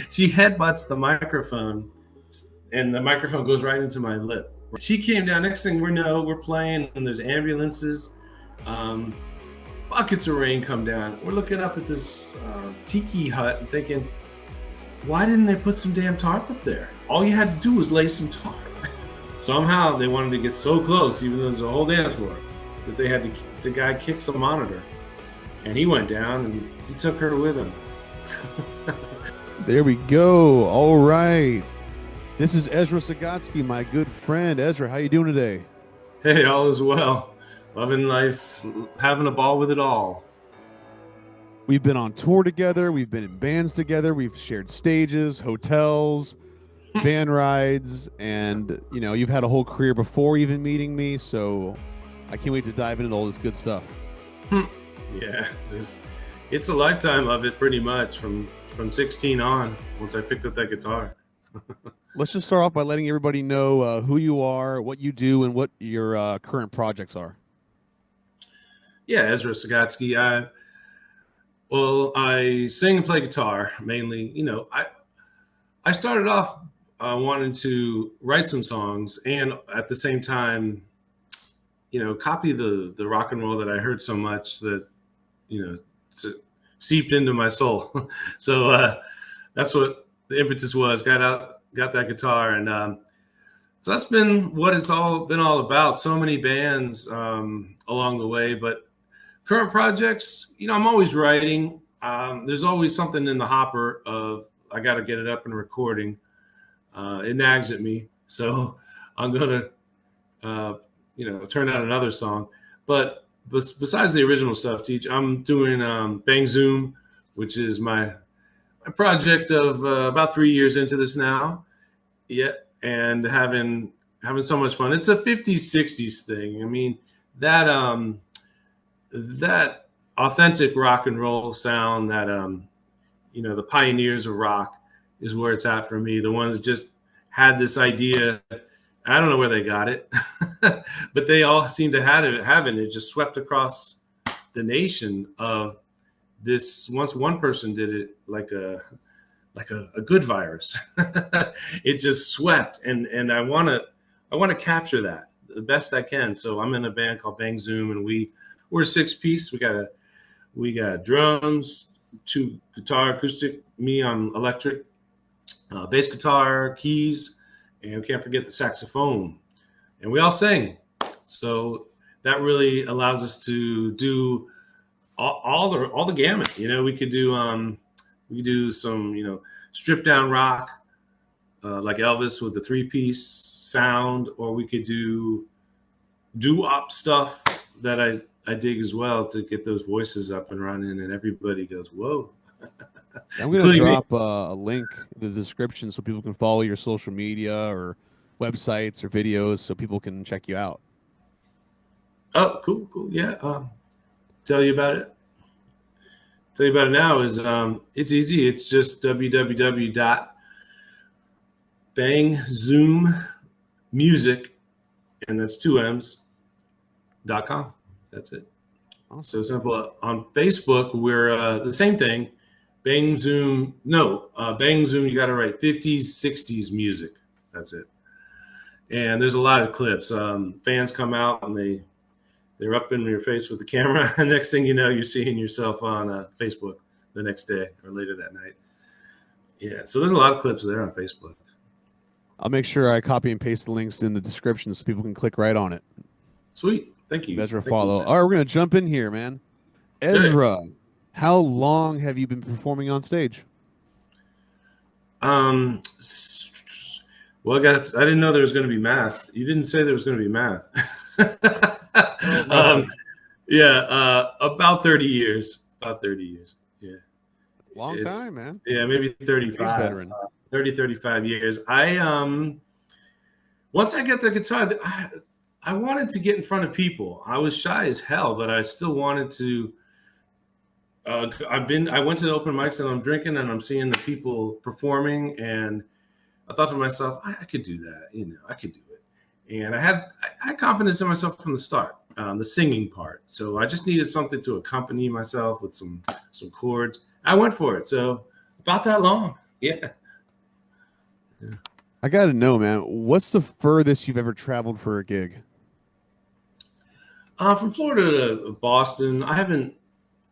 she headbutts the microphone, and the microphone goes right into my lip. She came down. Next thing we know, we're playing, and there's ambulances. Um, Buckets of rain come down. We're looking up at this tiki hut and thinking, why didn't they put some damn tarp up there? All you had to do was lay some tarp. Somehow they wanted to get so close, even though there's a whole dance floor, that they had to. The guy kicks the monitor, and he went down and he took her with him. There we go. All right. This is Ezra Sagotsky, my good friend. Ezra, how you doing today? Hey, all is well. Loving life, having a ball with it all. We've been on tour together. We've been in bands together. We've shared stages, hotels, van rides, and you've had a whole career before even meeting me. So I can't wait to dive into all this good stuff. Yeah, it's a lifetime of it, pretty much from 16 on. Once I picked up that guitar. Let's just start off by letting everybody know who you are, what you do, and what your current projects are. Yeah, Ezra Sagotsky. I sing and play guitar mainly. I started off wanting to write some songs and at the same time, copy the rock and roll that I heard so much that, seeped into my soul. So that's what the impetus was. Got that guitar, and so that's been what it's all been all about. So many bands along the way, but current projects, I'm always writing. There's always something in the hopper of I got to get it up and recording. It nags at me, so I'm gonna, turn out another song. But besides the original stuff, I'm doing Bang Zoom, which is my project of about 3 years into this now. Yeah, and having so much fun. It's a 50s 60s thing. I mean, that authentic rock and roll sound, that the pioneers of rock is where it's at for me. The ones that just had this idea. I don't know where they got it, but they all seem to have it. It just swept across the nation of this. Once one person did it like a good virus. It just swept, and I want to capture that the best I can. So I'm in a band called Bang Zoom, and we're a 6-piece. We got drums, 2 guitar, acoustic, me on electric, bass guitar, keys, and we can't forget the saxophone. And we all sing. So that really allows us to do all the gamut. We could do some stripped down rock, like Elvis with the 3-piece sound, or we could do doo-wop stuff that I dig as well, to get those voices up and running, and everybody goes, whoa. I'm going to drop a link in the description so people can follow your social media or websites or videos so people can check you out. Oh, cool. Yeah. Tell you about it now is it's easy. It's just www.bangzoommusic, and that's 2 M's.com. That's it. Awesome. So simple. On Facebook, we're the same thing. Bang Zoom. No, Bang Zoom. You got to write 50s, 60s music. That's it. And there's a lot of clips. Fans come out and they're up in your face with the camera. And next thing you know, you're seeing yourself on Facebook the next day or later that night. Yeah. So there's a lot of clips there on Facebook. I'll make sure I copy and paste the links in the description so people can click right on it. Sweet. Thank you. Ezra, follow. All right, we're going to jump in here, man. Ezra, how long have you been performing on stage? Well, I didn't know there was going to be math. You didn't say there was going to be math. About 30 years. About 30 years. Yeah. Long time, man. Yeah, maybe 35. 35 years. Once I get the guitar, I wanted to get in front of people. I was shy as hell, but I still wanted to. I went to the open mics, and I'm drinking and I'm seeing the people performing, and I thought to myself, I could do that. I could do it. And I had confidence in myself from the start, the singing part. So I just needed something to accompany myself with some chords. I went for it. So about that long. Yeah. Yeah. I got to know, man, what's the furthest you've ever traveled for a gig? From Florida to Boston, I haven't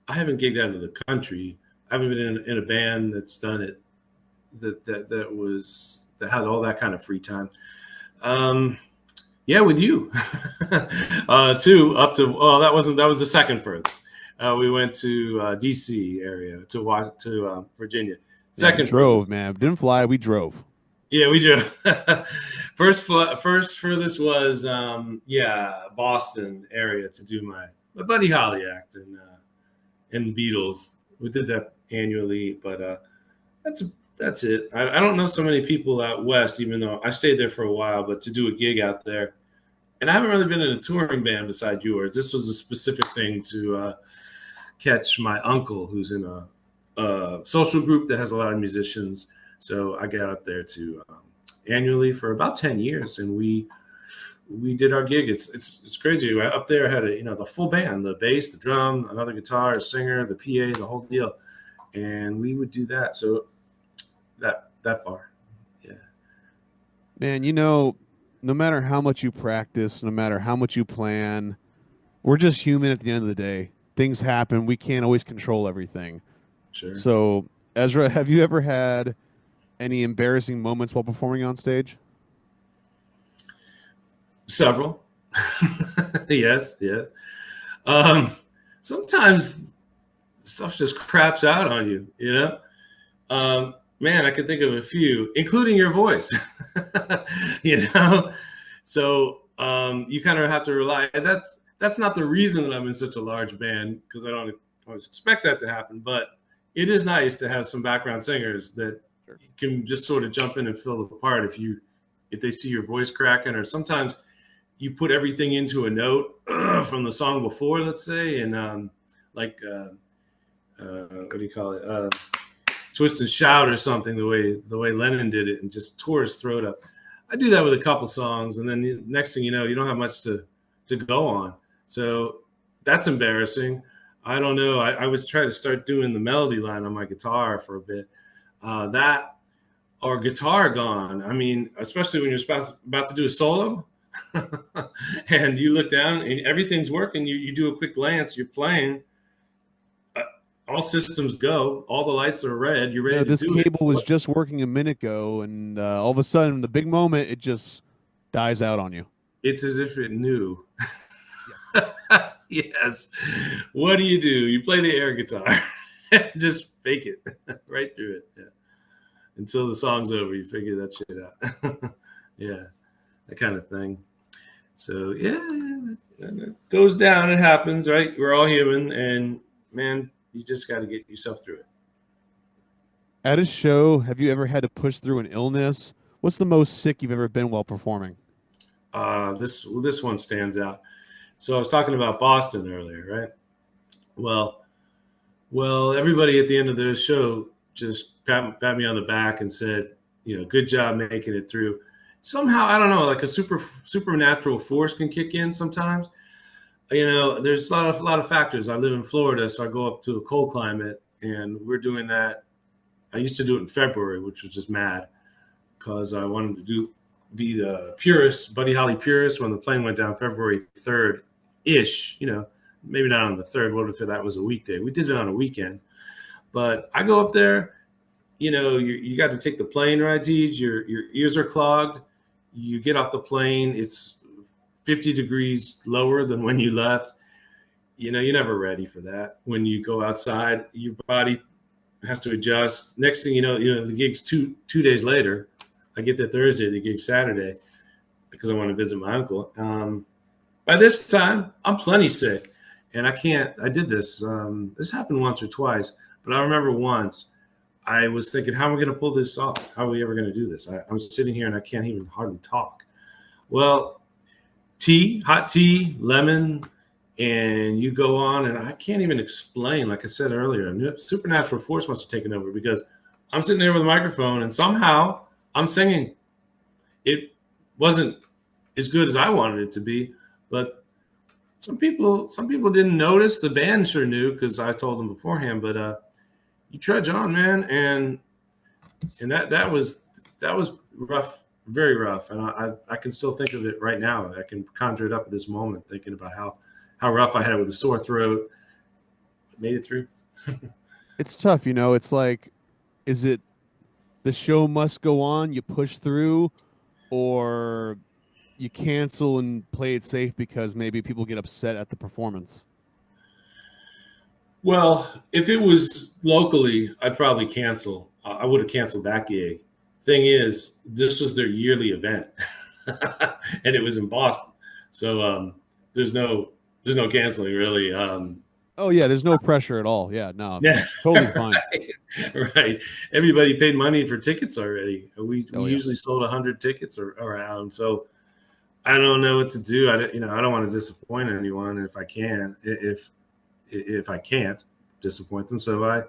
gigged out of the country. I haven't been in a band that's done it that had all that kind of free time. Um, yeah, with you, too. Up to well, that was the second furthest. We went to D.C. area to Virginia. Yeah, we Second drove, furthest. man. Didn't fly, we drove. Yeah, we do. First furthest was yeah, Boston area to do my Buddy Holly act and Beatles. We did that annually, but that's that's it. I don't know so many people out west, even though I stayed there for a while. But to do a gig out there, and I haven't really been in a touring band beside yours. This was a specific thing to catch my uncle, who's in a social group that has a lot of musicians. So I got up there to annually for about 10 years, and we did our gig. It's crazy. Up there, I had the full band, the bass, the drum, another guitar, a singer, the PA, the whole deal, and we would do that. So that far, yeah, Man, no matter how much you practice, no matter how much you plan, we're just human at the end of the day. Things happen. We can't always control everything. sure, So, Ezra, have you ever had any embarrassing moments while performing on stage? several, yes, yes. Um, Sometimes stuff just craps out on you, you know. Man, I can think of a few, including your voice. you know, so you kind of have to rely. And that's not the reason that I'm in such a large band because I don't always expect that to happen. But it is nice to have some background singers that Sure. can just sort of jump in and fill the part if they see your voice cracking, or sometimes you put everything into a note from the song before, let's say, and like what do you call it? Twist and shout or something, the way Lennon did it, and just tore his throat up. I do that with a couple songs, and then next thing you know, you don't have much to go on. So that's embarrassing. I don't know. I was trying to start doing the melody line on my guitar for a bit. That or guitar gone. I mean, especially when you're about to do a solo, and you look down and everything's working. You do a quick glance. You're playing. All systems go. All the lights are red. You're ready to This do it. cable was just working a minute ago, and all of a sudden, the big moment, it just dies out on you. It's as if it knew. Yeah. Yes. What do? You play the air guitar. Just fake it right through it. Yeah. Until the song's over, you figure that shit out. Yeah, that kind of thing. So yeah, it goes down. It happens, right? We're all human, and man, you just got to get yourself through it. At a show, have you ever had to push through an illness? What's the most sick you've ever been while performing? This one stands out. So I was talking about Boston earlier, right? Well, everybody at the end of the show just pat me on the back and said, good job making it through. Somehow, I don't know, like a supernatural force can kick in sometimes. There's a lot of factors. I live in Florida, so I go up to a cold climate, and we're doing that. I used to do it in February, which was just mad because I wanted to be the purist, Buddy Holly purist, when the plane went down February 3rd ish. Maybe not on the 3rd. What if that was a weekday? We did it on a weekend. But I go up there, you got to take the plane ride, Deej. Your ears are clogged. You get off the plane. It's 50 degrees lower than when you left. You're never ready for that. When you go outside, your body has to adjust. Next thing you know, the gig's two days later. I get there Thursday, the gig's Saturday because I want to visit my uncle. By this time, I'm plenty sick, and I can't. I did this. This happened once or twice, but I remember once I was thinking, how am I going to pull this off? How are we ever going to do this? I'm sitting here and I can't even hardly talk. Well, hot tea, lemon, and you go on, and I can't even explain. Like I said earlier, supernatural force must have taken over because I'm sitting there with a microphone, and somehow I'm singing. It wasn't as good as I wanted it to be, but some people didn't notice. The band sure knew because I told them beforehand. But you trudge on, man, and and that was rough, very rough, and I can still think of it right now. I can conjure it up at this moment, thinking about how rough I had it with a sore throat. Made it through. It's tough, you know. It's like, is it the show must go on, you push through, or you cancel and play it safe because maybe people get upset at the performance? Well, if it was locally, I'd probably cancel. I would have canceled that gig. Thing is, this was their yearly event, and it was in Boston, so there's no there's no canceling really. Oh yeah, there's no pressure at all. Yeah, no, Yeah, totally fine. right, right. Everybody paid money for tickets already. We Oh yeah. usually sold 100 tickets around, so I don't know what to do. I don't want to disappoint anyone if I can. If I can't disappoint them, so I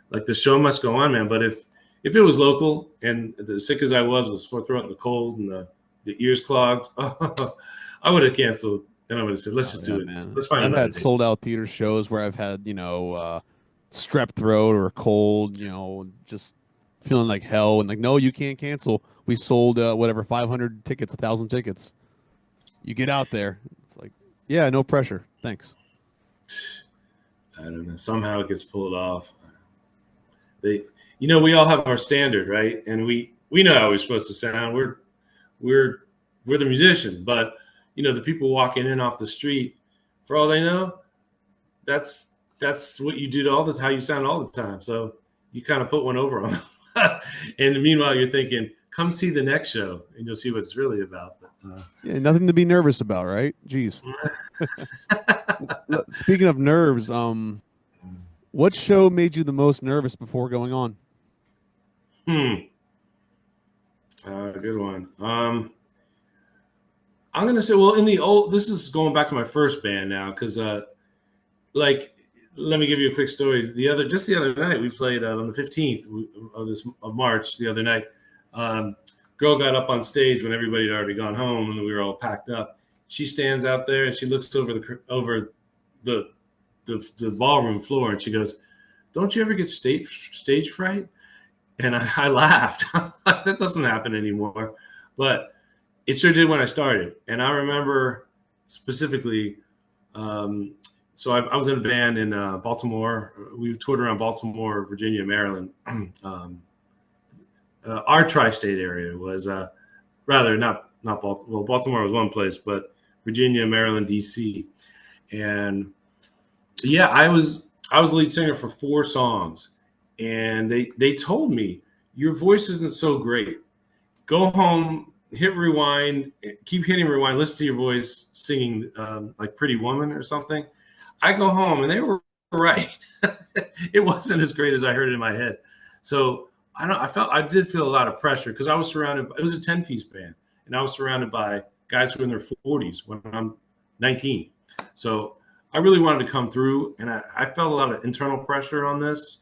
like the show must go on, man. But if it was local and as sick as I was with sore throat and the cold and the ears clogged, I would have canceled. Then I would have said, let's Oh just yeah, do it. man. Let's find I've another had date. sold out theater shows where I've had, strep throat or a cold, just feeling like hell and like, no, you can't cancel. We sold whatever 500 tickets, 1,000 tickets. You get out there. It's like, yeah, no pressure. Thanks. I don't know. Somehow it gets pulled off. They, we all have our standard, right? And we know how we're supposed to sound. We're we're the musician, but the people walking in off the street, for all they know, that's that's what you do to all the how you sound all the time. So you kind of put one over on them. And meanwhile, you're thinking, come see the next show, and you'll see what it's really about. Yeah, nothing to be nervous about, right? Jeez. Speaking of nerves, what show made you the most nervous before going on? Hmm, good one. I'm gonna say, well, in the old, this is going back to my first band now, because like, let me give you a quick story. The other night, we played on the 15th of March. The other night, girl got up on stage when everybody had already gone home and we were all packed up. She stands out there and she looks the the ballroom floor and she goes, "Don't you ever get stage fright?" And I laughed. That doesn't happen anymore, but it sure did when I started. And I remember specifically. So I was in a band in Baltimore. We toured around Baltimore, Virginia, Maryland. Our tri-state area was rather not Baltimore. Well, Baltimore was one place, but Virginia, Maryland, D.C. And yeah, I was the lead singer for 4 songs, and they told me your voice isn't so great. Go home, hit rewind, keep hitting rewind, listen to your voice singing like Pretty Woman or something. I go home and they were right. It wasn't as great as I heard it in my head. So I did feel a lot of pressure because I was surrounded. It was a 10-piece band, and I was surrounded by guys who were in their 40s when I'm 19. So I really wanted to come through, and I felt a lot of internal pressure on this.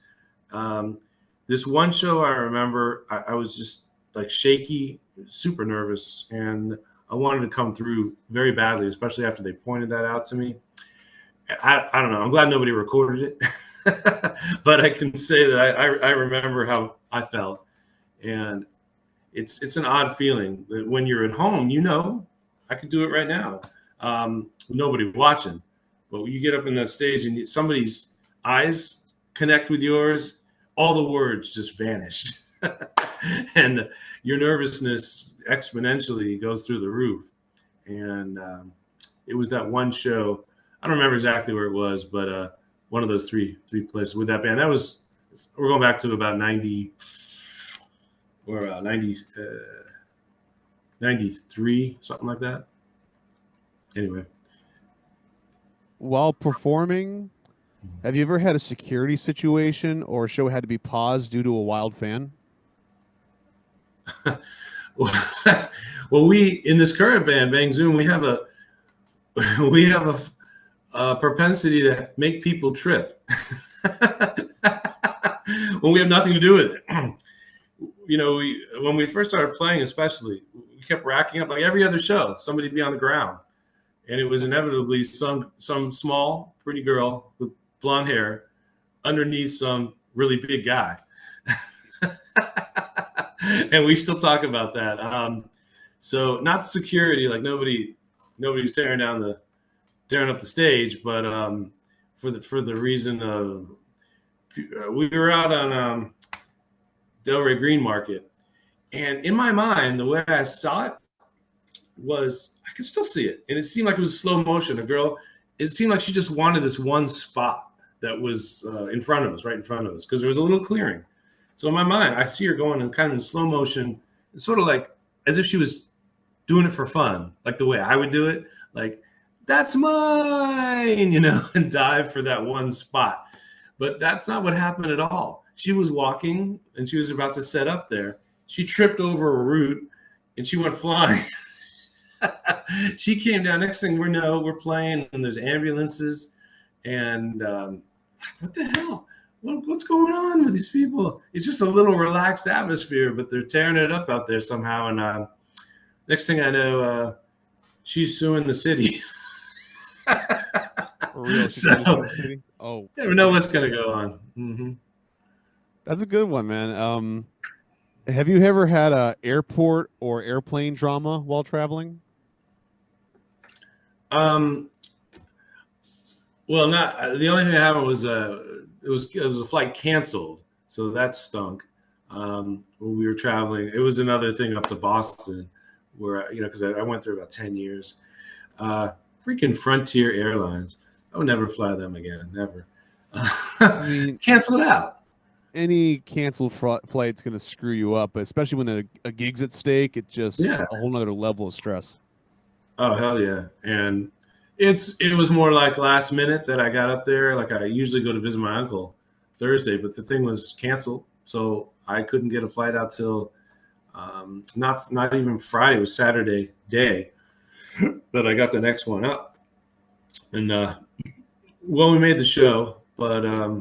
Um, this one show I remember, I was just like shaky, super nervous, and I wanted to come through very badly, especially after they pointed that out to me. I don't know. I'm glad nobody recorded it, but I can say that I remember how I felt, and it's an odd feeling that when you're at home, I could do it right now, nobody watching, but when you get up in that stage and somebody's eyes connect with yours, all the words just vanish, and your nervousness exponentially goes through the roof, and it was that one show. I don't remember exactly where it was, but one of those three places with that band. We're going back to about 90 or 93, something like that. Anyway. While performing, have you ever had a security situation or a show had to be paused due to a wild fan? Well, we in this current band, Bang Zoom, we have a we have a propensity to make people trip when we have nothing to do with it. When we first started playing, especially, we kept racking up like every other show. Somebody would be on the ground, and it was inevitably some small, pretty girl with blonde hair underneath some really big guy. And we still talk about that. So not security, like nobody's tearing up the stage, but for the reason of we were out on Delray Green Market, and in my mind, the way I saw it was I could still see it, and it seemed like it was slow motion. A girl, it seemed like she just wanted this one spot that was in front of us, right in front of us, because there was a little clearing. So in my mind, I see her going in kind of in slow motion, sort of like as if she was doing it for fun, like the way I would do it, like that's mine, and dive for that one spot. But that's not what happened at all. She was walking and she was about to set up there. She tripped over a root and she went flying. She came down. Next thing we know, we're playing and there's ambulances and what the hell? What's going on with these people? It's just a little relaxed atmosphere, but they're tearing it up out there somehow. And next thing I know, she's suing the city. For real, she's So suing the city. Oh, you never know what's going to go on. Mm-hmm. that's a good one, man. Have you ever had a airport or airplane drama while traveling? Um, well, not the only thing that happened was it was a flight canceled, so that stunk. When we were traveling, it was another thing up to Boston, where because I went through about 10 years. Uh, Freaking Frontier Airlines, I would never fly them again, never. I mean, Cancel it out. any canceled flight's going to screw you up, but especially when a gig's at stake, it's just Yeah. a whole nother level of stress. Oh hell yeah! And it was more like last minute that I got up there. Like I usually go to visit my uncle Thursday, but the thing was canceled, so I couldn't get a flight out till not even Friday. It was Saturday day that I got the next one up. And well, we made the show, but Yeah.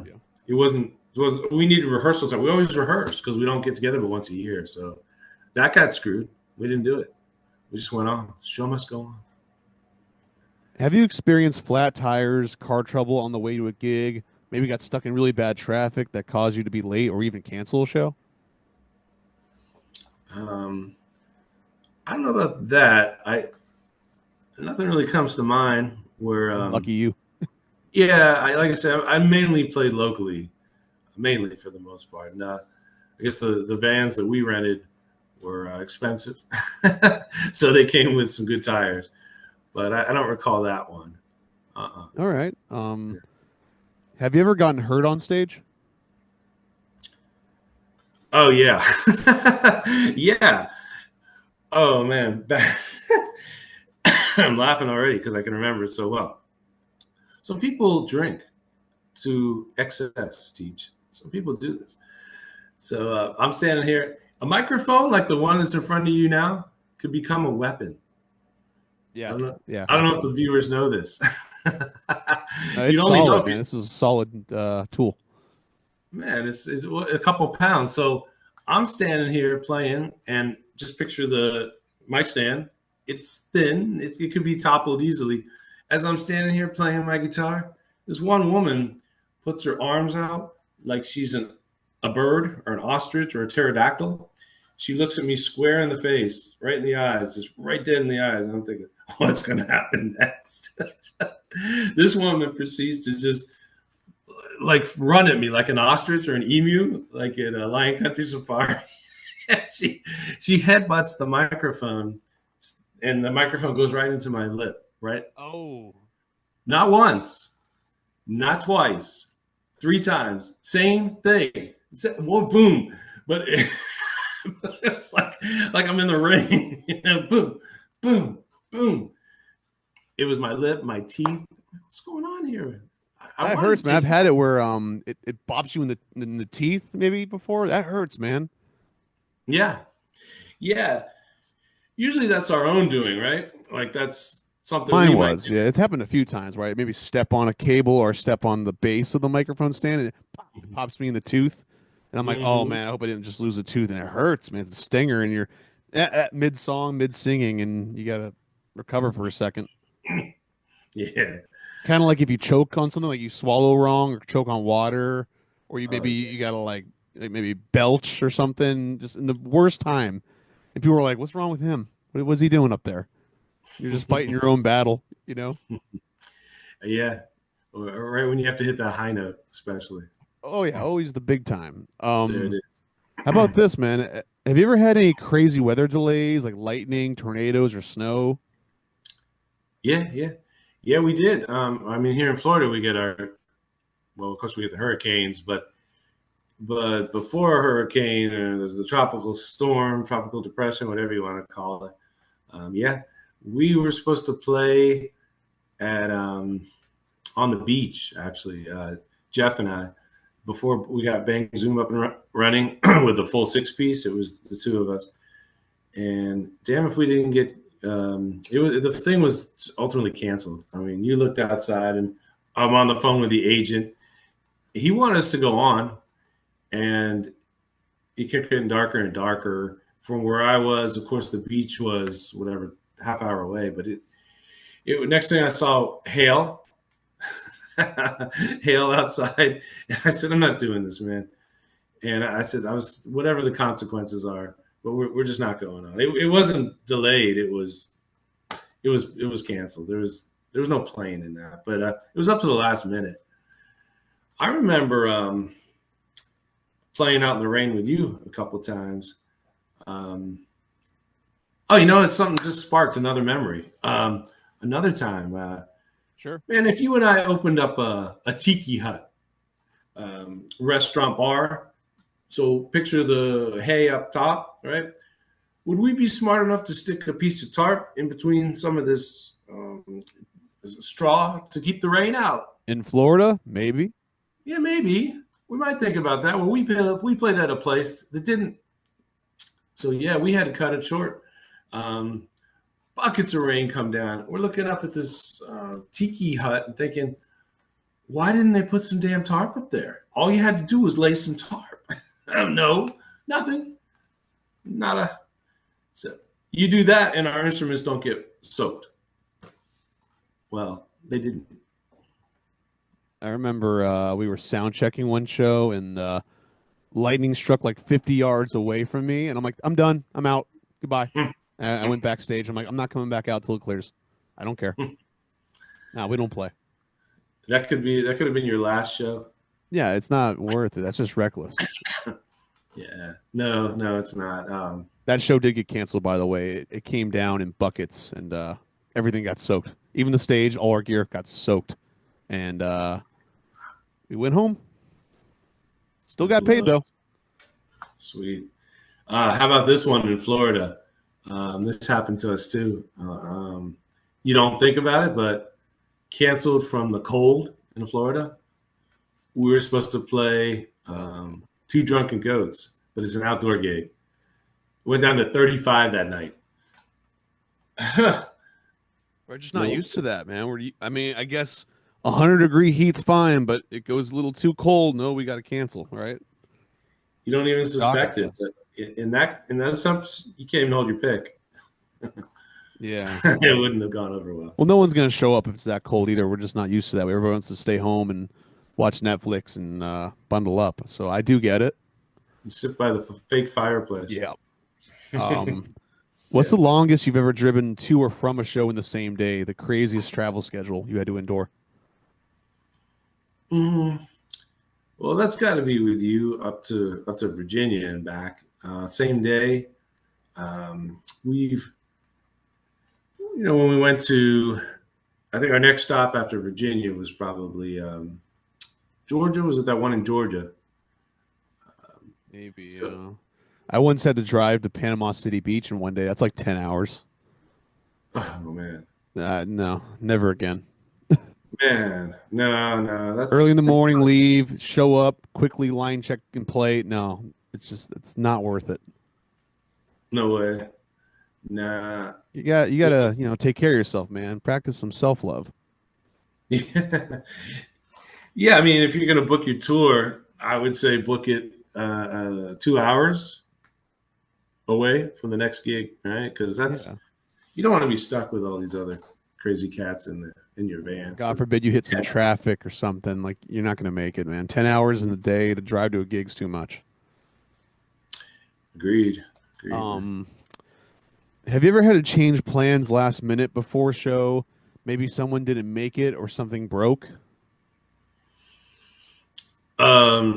it wasn't. We needed rehearsal time. We always rehearse because we don't get together but once a year. So that got screwed. We didn't do it. We just went on. The show must go on. Have you experienced flat tires, car trouble on the way to a gig? Maybe got stuck in really bad traffic that caused you to be late or even cancel a show? Um, I don't know about that. I Nothing really comes to mind where Lucky you. yeah, like I said, I mainly played locally, mainly for the most part. And I guess the vans that we rented were expensive, so they came with some good tires. But I don't recall that one. All right. Have you ever gotten hurt on stage? Oh yeah, yeah. Oh man, I'm laughing already because I can remember it so well. Some people drink to excess, Teach. Some people do this. So I'm standing here. A microphone like the one that's in front of you now could become a weapon. I Yeah. don't know. Yeah. I don't know if the viewers know this. You'd It's only know solid, if man. you, This is a solid tool. man. It's a couple pounds. So I'm standing here playing, and just picture the mic stand. It's thin. It could be toppled easily. As I'm standing here playing my guitar, this one woman puts her arms out like she's a bird or an ostrich or a pterodactyl. She looks at me square in the face, right in the eyes, just right dead in the eyes. And I'm thinking, what's going to happen next? This woman proceeds to just like run at me like an ostrich or an emu, like in a Lion Country Safari. she she headbutts the microphone, and the microphone goes right into my lip. Right, Oh. not once, not twice, three times, same thing. Well, boom, but it's like I'm in the ring. Boom, boom, boom. It was my lip, my teeth. What's going on here? I That wanted hurts, man. I've to. had it where it bops you in the teeth maybe before. That hurts, man. Yeah, yeah. Usually that's our own doing, right? Like that's something we Mine might was. do. Yeah, it's happened a few times, right? Maybe step on a cable or step on the base of the microphone stand and it pops me in the tooth. And I'm like, "Oh Mm-hmm. man, I hope I didn't just lose a tooth." And it hurts, man. It's a stinger and you're at mid song, mid singing and you got to recover for a second. Yeah. Kind of like if you choke on something, like you swallow wrong or choke on water, or you Oh maybe yeah. you gotta like like maybe belch or something, just in the worst time. And people were like, "What's wrong with him? What was he doing up there?" You're just fighting your own battle, you know? Yeah, right when you have to hit that high note, especially. Oh yeah, always the big time. There it is. How about this, man? Have you ever had any crazy weather delays like lightning, tornadoes, or snow? Yeah, yeah, yeah. We did. I mean, here in Florida, we get our well, of course, we get the hurricanes, but before a hurricane, there's the tropical storm, tropical depression, whatever you want to call it. Yeah, we were supposed to play at on the beach actually. Jeff and I, before we got Bang Zoom up and running with the full six piece, it was the two of us. And damn, if we didn't get it was the thing was ultimately canceled. I mean, you looked outside, and I'm on the phone with the agent. He wanted us to go on, and it kept getting darker and darker. From where I was, of course, the beach was whatever half hour away, but it next thing I saw hail, hail outside. And I said, I'm not doing this, man. And I said, I was whatever the consequences are, but we're just not going on. It wasn't delayed. It was canceled. There was no plane in that, but it was up to the last minute. I remember playing out in the rain with you a couple of times. Um, oh, it's something just sparked another memory. Another time, Sure. man, if you and I opened up a tiki hut restaurant bar, so picture the hay up top, right? Would we be smart enough to stick a piece of tarp in between some of this straw to keep the rain out? In Florida, maybe. Yeah, maybe we might think about that. Well, we played at a place that didn't, so yeah, we had to cut it short. Um, Buckets of rain come down. We're looking up at this tiki hut and thinking, why didn't they put some damn tarp up there? All you had to do was lay some tarp. No, nothing. Not a. So you do that, and our instruments don't get soaked. Well, they didn't. I remember we were sound checking one show and lightning struck like 50 yards away from me, and I'm like, I'm done. I'm out. Goodbye. I went backstage. I'm like, I'm not coming back out till it clears. I don't care. No, we don't play. That could have been your last show. Yeah, it's not worth it. That's just reckless. Yeah. No, it's not. That show did get canceled, by the way. It came down in buckets, and everything got soaked. Even the stage, all our gear got soaked, and we went home. Still got paid though. Sweet. How about this one in Florida? This happened to us too. You don't think about it, but canceled from the cold in Florida. We were supposed to play Two Drunken Goats, but it's an outdoor gig. Went down to 35 that night. We're just not used to that, man. I mean, I guess 100-degree heat's fine, but it goes a little too cold. No, we got to cancel, right? You don't even suspect it. But in that sense, you can't even hold your pick. Yeah. It wouldn't have gone over well. Well, no one's going to show up if it's that cold either. We're just not used to that. Everyone wants to stay home and watch Netflix and bundle up. So I do get it. You sit by the fake fireplace. Yeah. What's the longest you've ever driven to or from a show in the same day? The craziest travel schedule you had to endure? Well, that's got to be with you up to Virginia and back. Same day. When we went to, I think our next stop after Virginia was probably Georgia. Was it that one in Georgia? Maybe. I once had to drive to Panama City Beach in one day. That's like 10 hours. Oh man. No, never again. Man, no. That's early in the morning, leave, show up, quickly line check and play. No, it's not worth it. No way. Nah. You gotta take care of yourself, man. Practice some self-love. Yeah. Yeah, I mean, if you're gonna book your tour, I would say book it 2 hours away from the next gig, right? Because you don't want to be stuck with all these other crazy cats in your van. God forbid you hit some traffic or something. Like, you're not going to make it, man. 10 hours in a day to drive to a gig's too much. Agreed. Agreed. Um, have you ever had to change plans last minute before show? Maybe someone didn't make it or something broke.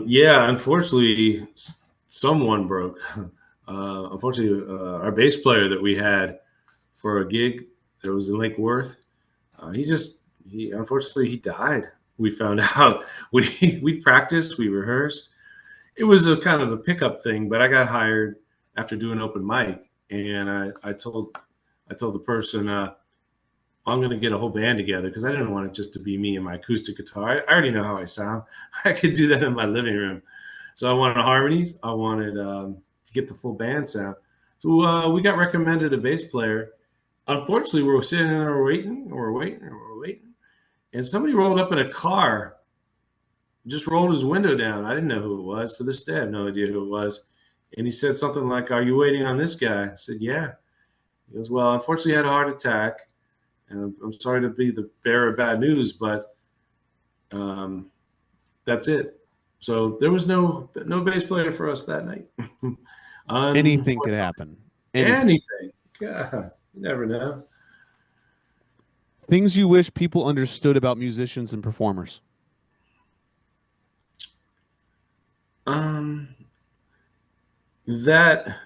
Yeah, unfortunately, someone broke. Unfortunately, our bass player that we had for a gig that was in Lake Worth, he unfortunately he died. We found out. We practiced, we rehearsed. It was a kind of a pickup thing, but I got hired after doing open mic, and I told the person, I'm going to get a whole band together because I didn't want it just to be me and my acoustic guitar. I already know how I sound. I could do that in my living room. So I wanted harmonies. I wanted to get the full band sound. So we got recommended a bass player. Unfortunately, we were sitting there waiting, and we're waiting, and we're waiting. And somebody rolled up in a car, just rolled his window down. I didn't know who it was. To this day, I have no idea who it was. And he said something like, "Are you waiting on this guy?" I said, "Yeah." He goes, "Well, unfortunately, he had a heart attack. And I'm sorry to be the bearer of bad news, but um, that's it." So there was no bass player for us that night. Anything could happen. Anything. Anything. God, you never know. Things you wish people understood about musicians and performers. Um, that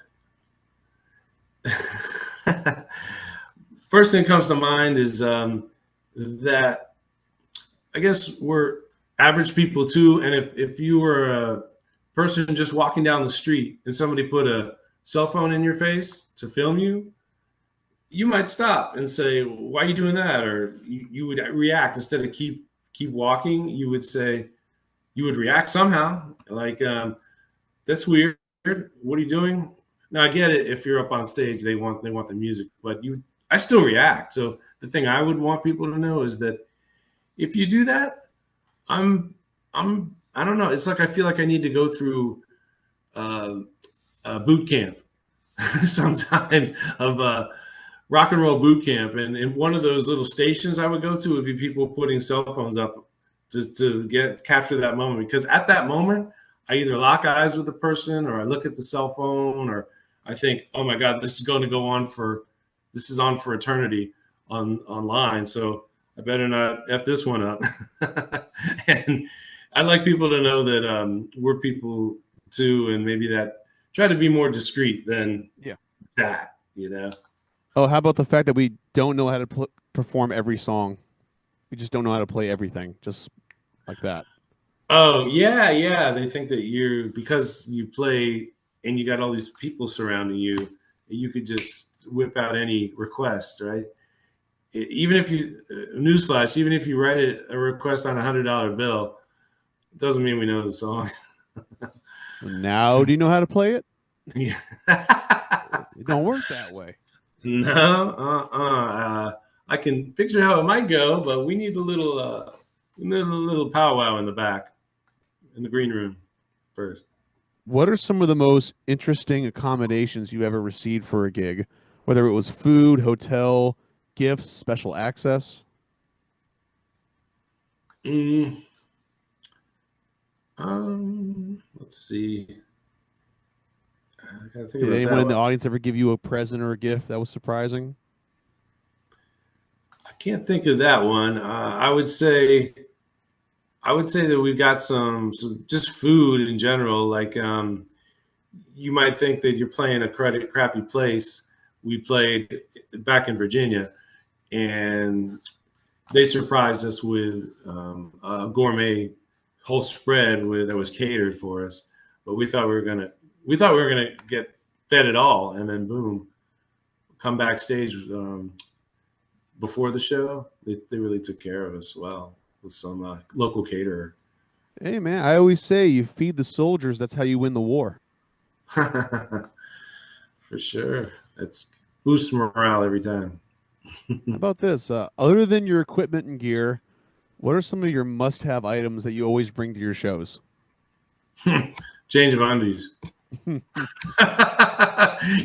first thing comes to mind is that I guess we're average people too. And if you were a person just walking down the street and somebody put a cell phone in your face to film you, you might stop and say, "Why are you doing that?" Or you would react instead of keep walking. You would say, you would react somehow, like, "That's weird. What are you doing?" Now I get it. If you're up on stage, they want the music, but I still react. So the thing I would want people to know is that if you do that, I don't know. It's like I feel like I need to go through uh, boot camp sometimes of rock and roll boot camp, and in one of those little stations I would go to would be people putting cell phones up to get capture that moment, because at that moment I either lock eyes with the person or I look at the cell phone or I think, "Oh my God, this is on for eternity online, so I better not f this one up." And I'd like people to know that we're people too, and maybe that try to be more discreet than Yeah. that. Oh, how about the fact that we don't know how to perform every song? We just don't know how to play everything, just like that. Oh yeah, yeah. They think that because you play and you got all these people surrounding you, you could just whip out any request, right? Even if you newsflash, even if you write a request on $100 bill, it doesn't mean we know the song. Now, do you know how to play it? Yeah. It don't work that way. No, I can picture how it might go, but we need a little powwow in the back, in the green room first. What are some of the most interesting accommodations you ever received for a gig? Whether it was food, hotel, gifts, special access? Mm, let's see. I gotta think Did about anyone that in the one. audience ever give you a present or a gift that was surprising? I can't think of that one. I would say that we've got some just food in general. Like, you might think that you're playing a crappy place. We played back in Virginia, and they surprised us with a gourmet whole spread that was catered for us. But we thought we were gonna get fed it all, and then boom, come backstage before the show. They really took care of us well with some local caterer. Hey, man, I always say you feed the soldiers, that's how you win the war. For sure, it's boosts morale every time. How about this? Other than your equipment and gear, what are some of your must have items that you always bring to your shows? Change of undies.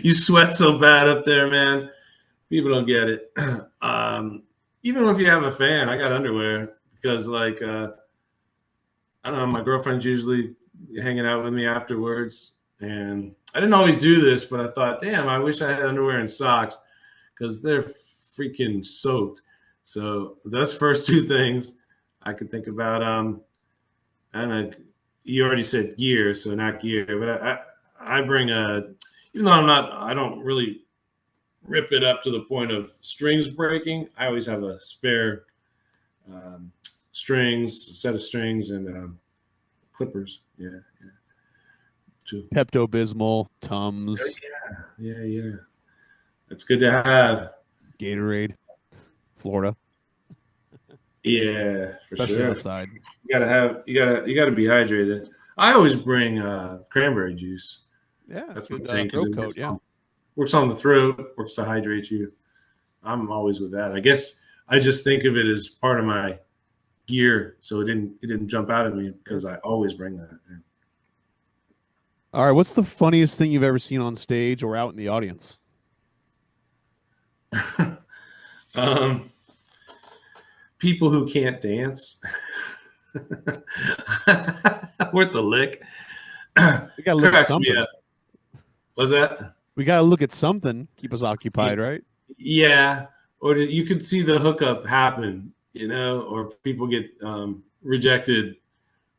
You sweat so bad up there, man. People don't get it. Even if you have a fan, I got underwear because, like, I don't know, my girlfriend's usually hanging out with me afterwards, And I didn't always do this, but I thought, damn, I wish I had underwear and socks because they're freaking soaked. So that's first two things I could think about. And you already said gear, so not gear, but I bring even though I don't really rip it up to the point of strings breaking. I always have a spare um, strings, a set of strings, and clippers. Yeah, yeah, too. Pepto Bismol, Tums, Yeah, yeah. It's good to have. Gatorade, Florida, Yeah, for especially sure. outside. You gotta be hydrated. I always bring cranberry juice. Yeah, That's my good thing because throat it coat. Yeah. works on the throat, works to hydrate you. I'm always with that. I guess I just think of it as part of my gear, so it didn't jump out at me Sure. because I always bring that. All right. What's the funniest thing you've ever seen on stage or out in the audience? Yeah. People who can't dance worth the lick We got to look at cracks me something. up. Was that? We got to look at something. Keep us occupied, right? Yeah, or you could see the hookup happen, or people get rejected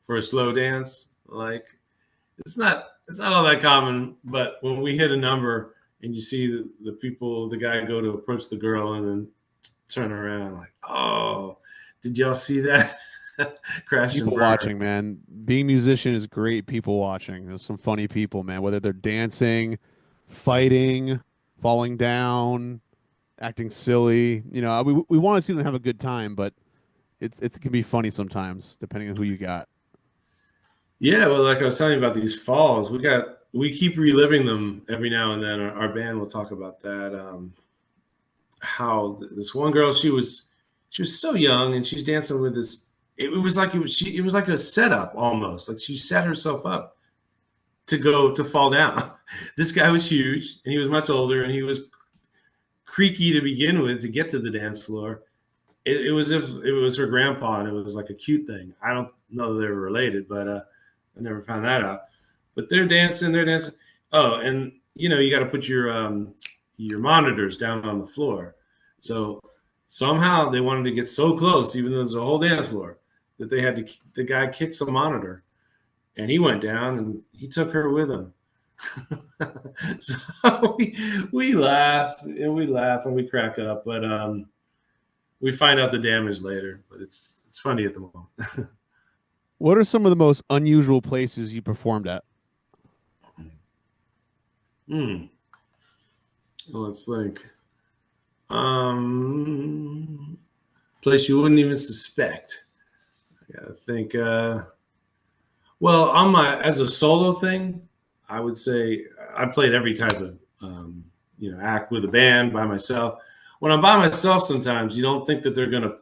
for a slow dance. Like it's not all that common, but when we hit a number and you see the guy go to approach the girl and then turn around, like, oh, did y'all see that? Crash and People burn. watching, man. Being a musician is great. People watching. There's some funny people, man. Whether they're dancing, fighting, falling down, acting silly. We want to see them have a good time, but it can be funny sometimes, depending on who you got. Yeah, well, like I was telling you about these falls, we keep reliving them every now and then. Our band will talk about that. How this one girl, she was so young and she's dancing with this. It was like a setup almost. Like she set herself up to fall down. This guy was huge and he was much older and he was creaky to begin with to get to the dance floor. It was if it was her grandpa and it was like a cute thing. I don't know that they were related, but I never found that out. But they're dancing, they're dancing. Oh, and you got to put your monitors down on the floor. So somehow they wanted to get so close, even though there's a whole dance floor, that they had to. The guy kicks a monitor, and he went down, and he took her with him. So we laugh and we laugh and we crack up, but we find out the damage later. But it's funny at the moment. What are some of the most unusual places you performed at? Hmm. Let's think. Um, Place you wouldn't even suspect. I gotta think. Well, on my as a solo thing, I would say I played every type of act with a band by myself. When I'm by myself, sometimes you don't think that they're gonna.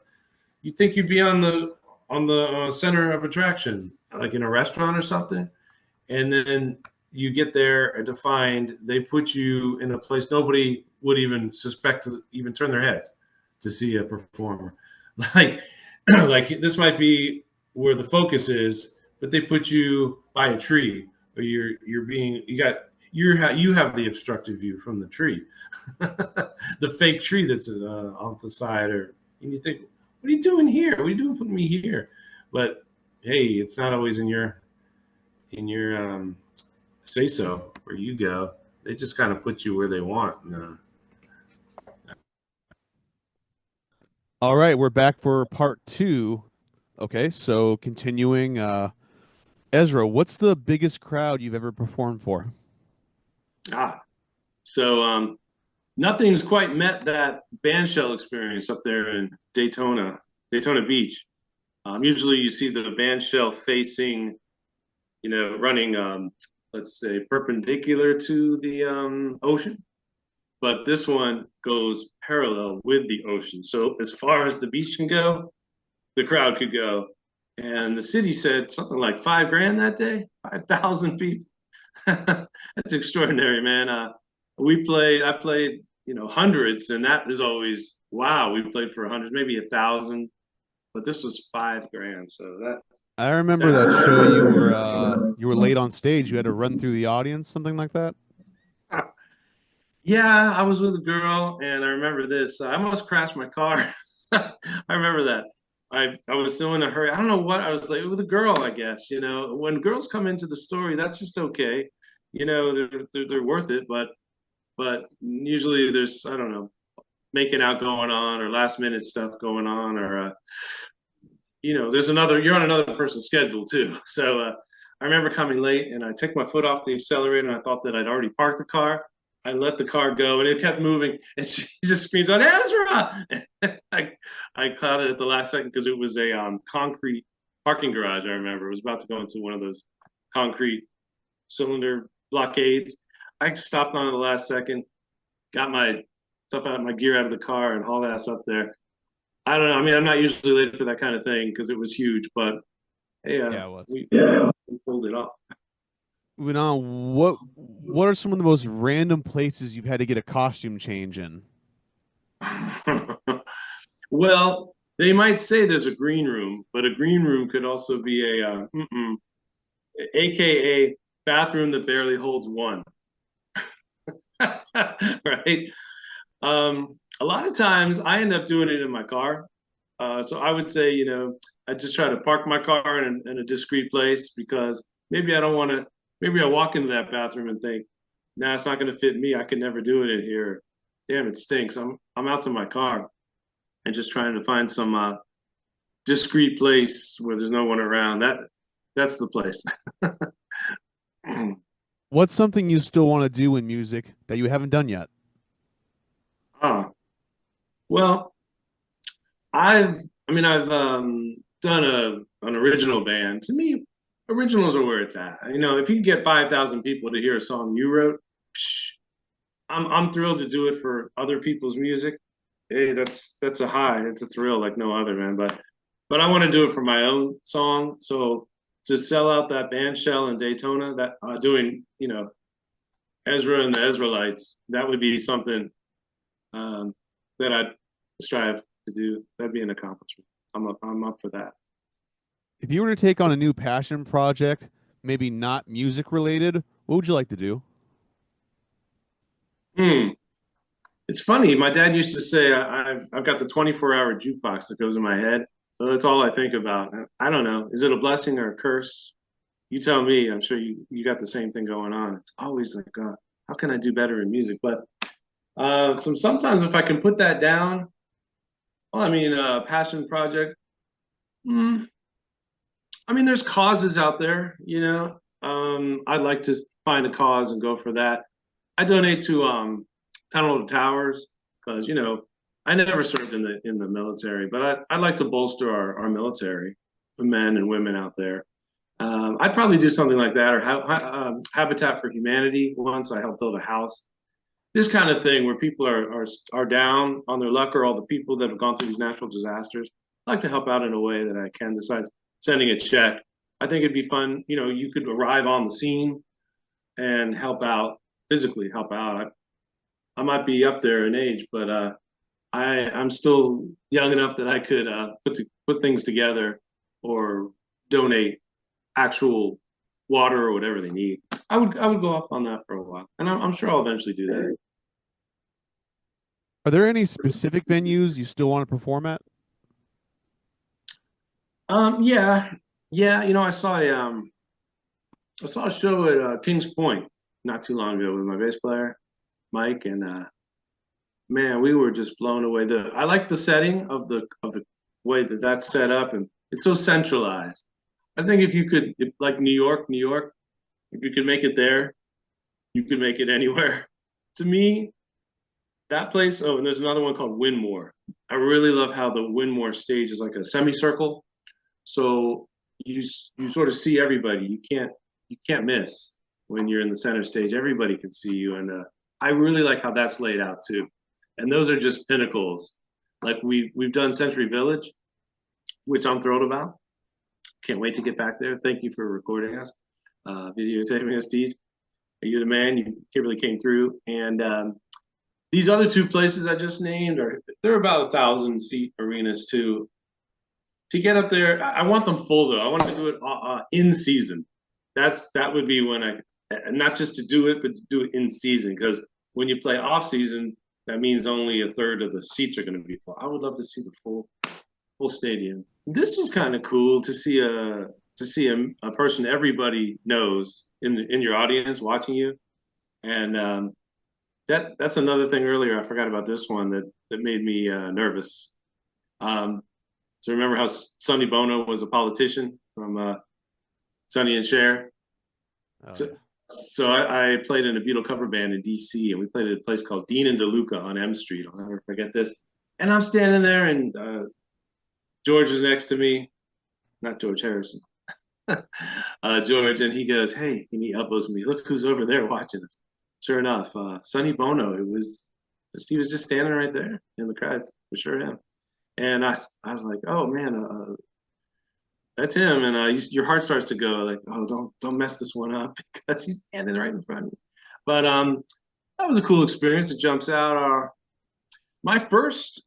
You think you'd be on the center of attraction, like in a restaurant or something, and then you get there to find they put you in a place nobody would even suspect to even turn their heads to see a performer. Like, like this might be where the focus is, but they put you by a tree, or you're being you have the obstructive view from the tree, the fake tree that's off the side, and you think, what are you doing here? What are you doing putting me here? But hey, it's not always in your say so where you go. They just kind of put you where they want. All right, we're back for part two. Okay, so continuing, Ezra, what's the biggest crowd you've ever performed for? Ah, so nothing's quite met that band shell experience up there in Daytona Beach. Usually, you see the band shell facing, running, let's say, perpendicular to the ocean, but this one goes parallel with the ocean. So as far as the beach can go, the crowd could go. And the city said something like 5 grand that day, 5,000 people. That's extraordinary, man. I played, hundreds, and that is always wow. We played for hundreds, maybe 1,000, but this was 5 grand. So that I remember that show you were late on stage. You had to run through the audience, something like that. Yeah, I was with a girl, and I remember this. I almost crashed my car. I remember that. I was so in a hurry. I don't know what I was like with a girl. I guess when girls come into the story, that's just okay. They're worth it, but usually there's I don't know making out going on or last minute stuff going on or there's another you're on another person's schedule too. So I remember coming late and I took my foot off the accelerator and I thought that I'd already parked the car. I let the car go and it kept moving and she just screams out Ezra. I caught it at the last second because it was a concrete parking garage. I remember it was about to go into one of those concrete cylinder blockades. I stopped on it the last second, got my stuff out, my gear out of the car, and hauled ass up there. I don't know. I mean, I'm not usually late for that kind of thing because it was huge, but hey, Yeah, it was. we pulled it off. Moving on, what are some of the most random places you've had to get a costume change in? Well, they might say there's a green room, but a green room could also be AKA bathroom that barely holds one, right? A lot of times I end up doing it in my car. So I would say, I just try to park my car in a discreet place because maybe I don't want to, maybe I walk into that bathroom and think, nah, it's not going to fit me. I could never do it in here. Damn, it stinks. I'm out to my car and just trying to find some discreet place where there's no one around. That's the place. What's something you still want to do in music that you haven't done yet? Ah, well, I've, I've done an original band. To me, originals are where it's at. If you can get 5,000 people to hear a song you wrote, psh, I'm thrilled to do it for other people's music. Hey, that's a high. It's a thrill like no other, man. But I want to do it for my own song. So to sell out that band shell in Daytona, that doing Ezra and the Ezraelites, that would be something um, that I'd strive to do. That'd be an accomplishment. I'm up for that. If you were to take on a new passion project, maybe not music related, what would you like to do? Hmm. It's funny. My dad used to say I've got the 24-hour jukebox that goes in my head. So that's all I think about. I don't know. Is it a blessing or a curse? You tell me. I'm sure you got the same thing going on. It's always like, how can I do better in music? But sometimes if I can put that down, well, passion project. Mm, there's causes out there. I'd like to find a cause and go for that. I donate to Tunnel to Towers because I never served in the military, but I'd like to bolster our military, the men and women out there. I'd probably do something like that, or Habitat for Humanity. Once I helped build a house, this kind of thing where people are down on their luck, or all the people that have gone through these natural disasters. I like to help out in a way that I can. Besides sending a check, I think it'd be fun. You could arrive on the scene and help out physically, help out. I might be up there in age, but I'm still young enough that I could put things together or donate actual water or whatever they need. I would go off on that for a while, and I'm sure I'll eventually do that. Are there any specific venues you still want to perform at? Yeah, yeah. I saw a show at Kings Point not too long ago with my bass player Mike, and man, we were just blown away. I like the setting of the way that that's set up, and it's so centralized. I think if you could, like New York, if you could make it there, you could make it anywhere. To me, that place. Oh, and there's another one called Winmore. I really love how the Winmore stage is like a semicircle, so you sort of see everybody. You can't miss when you're in the center stage. Everybody can see you, and I really like how that's laid out too. And those are just pinnacles. Like we've done Century Village, which I'm thrilled about. Can't wait to get back there. Thank you for recording us, videotaping us, Steve. You're the man. You really came through. And these other two places I just named they're about 1,000 seat arenas too. to get up there, I want them full though. I want to do it in season. That would be when I, not just to do it, but to do it in season. Because when you play off season, that means only a third of the seats are going to be full. I would love to see the full stadium. This was kind of cool to see a person everybody knows in your audience watching you, and that's another thing earlier. I forgot about this one that made me nervous. So remember how Sonny Bono was a politician from Sonny and Cher? Oh, So, yeah. so I played in a Beatle cover band in D.C. and we played at a place called Dean and DeLuca on M Street. I'll never forget this. And I'm standing there, and George is next to me, not George Harrison, George, and he goes, "Hey," and he elbows me. "Look who's over there watching us." Sure enough, Sonny Bono. He was just standing right there in the crowd. For sure him. And I was like, "Oh man, that's him." And your heart starts to go like, "Oh, don't mess this one up," because he's standing right in front of me. But that was a cool experience. It jumps out. My first,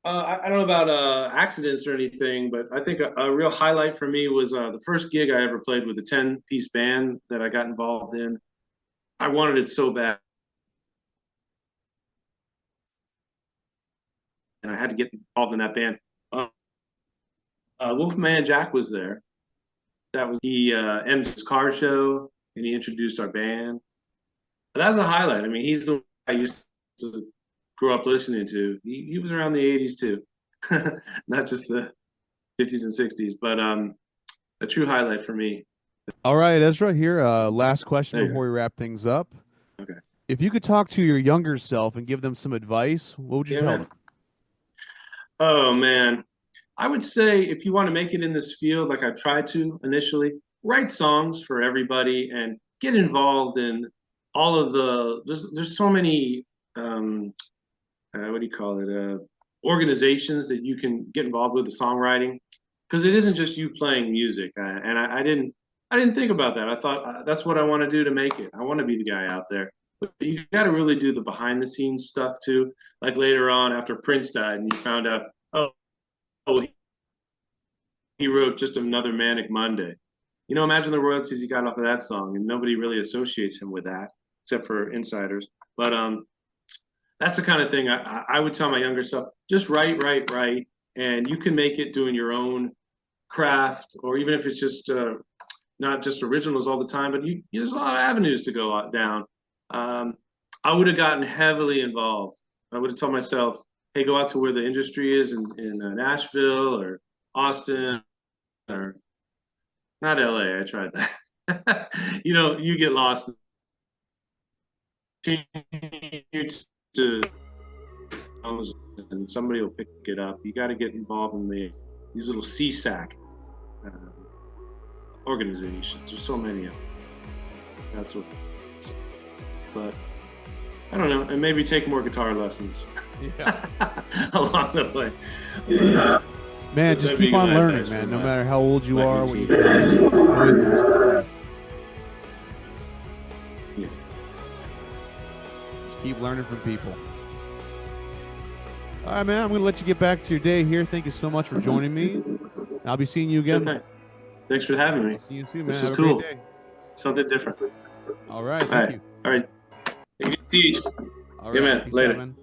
I don't know about accidents or anything, but I think a real highlight for me was the first gig I ever played with a 10-piece band that I got involved in. I wanted it so bad, and I had to get involved in that band. Wolfman Jack was there. That was he ended his car show, and he introduced our band. But that was a highlight. I mean, he's the one I used to grow up listening to. He was around the '80s too, not just the '50s and '60s. But a true highlight for me. All right, Ezra, here, last question There you before we wrap things up. go. Okay. If you could talk to your younger self and give them some advice, what would you Yeah, tell man. them? Oh man, I would say if you want to make it in this field, like I tried to initially, write songs for everybody and get involved in all of the. There's so many. Um, what do you call it? Organizations that you can get involved with the songwriting, because it isn't just you playing music. And I didn't think about that. I thought that's what I want to do to make it. I want to be the guy out there. But you got to really do the behind the scenes stuff too. Like later on, after Prince died, and you found out, oh, he wrote just another Manic Monday. Imagine the royalties he got off of that song, and nobody really associates him with that except for insiders. But that's the kind of thing I would tell my younger self: just write, and you can make it doing your own craft, or even if it's just not just originals all the time, but there's a lot of avenues to go down. Um, I would have gotten heavily involved. I would have told myself, "Hey, go out to where the industry is in Nashville or Austin or not LA." I tried that. You get lost. Continue to and somebody will pick it up. You got to get involved in these little CSAC uh, organizations. There's so many of them. That's what. But I don't know, and maybe take more guitar lessons Yeah. along the way. Man, just That'd keep be on my learning, advice man. for No my matter how old you are, what you've routine. done, always learn. Yeah. Just keep learning from people. All right, man. I'm going to let you get back to your day here. Thank you so much for joining me. I'll be seeing you Sure again. thing. Thanks for having me. I'll see you soon, man. This Have was a great cool. day. Something different. All right. All Thank right. you. All right. Take it easy. All Yeah, right. man. Peace out, Later. man.